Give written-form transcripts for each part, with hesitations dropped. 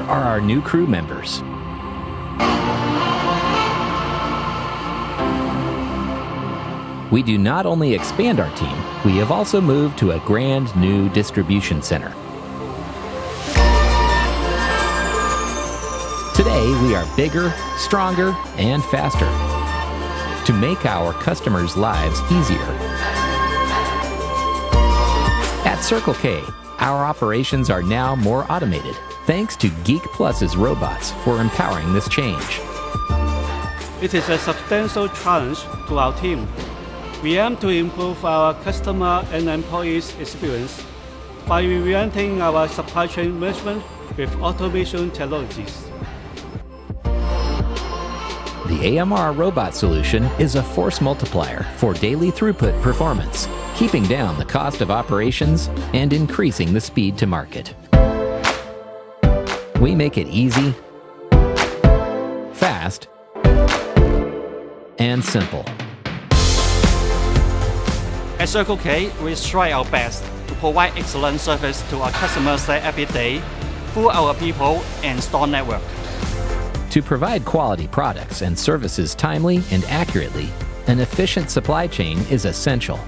are our new crew members. We do not only expand our team, we have also moved to a grand new distribution center. Today, we are bigger, stronger, and faster to make our customers' lives easier. At Circle K, our operations are now more automated, thanks to GeekPlus's robots for empowering this change. It is a substantial challenge to our team. We aim to improve our customer and employees' experience by reinventing our supply chain management with automation technologies. The AMR robot solution is a force multiplier for daily throughput performance, keeping down the cost of operations and increasing the speed to market. We make it easy, fast, and simple. At Circle K, we try our best to provide excellent service to our customers every day through our people and store network. To provide quality products and services timely and accurately, an efficient supply chain is essential.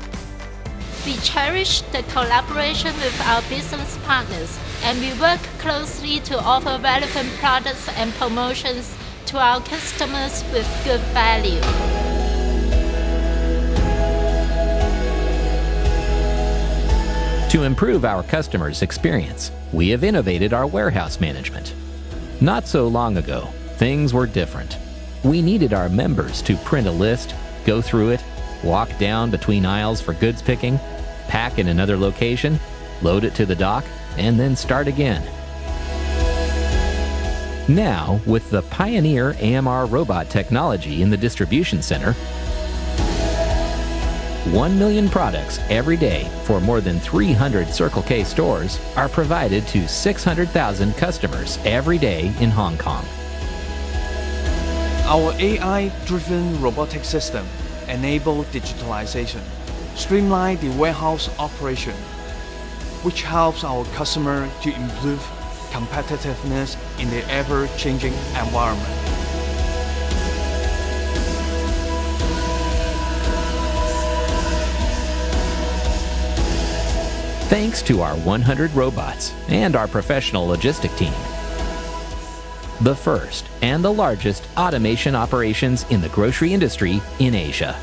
We cherish the collaboration with our business partners, and we work closely to offer relevant products and promotions to our customers with good value. To improve our customers' experience, we have innovated our warehouse management. Not so long ago, things were different. We needed our members to print a list, go through it, walk down between aisles for goods picking, pack in another location, load it to the dock, and then start again. Now, with the pioneer AMR robot technology in the distribution center, 1 million products every day for more than 300 Circle K stores are provided to 600,000 customers every day in Hong Kong. Our AI-driven robotic system enable digitalization, streamline the warehouse operation, which helps our customer to improve competitiveness in the ever-changing environment. Thanks to our 100 robots and our professional logistic team. The first and the largest automation operations in the grocery industry in Asia.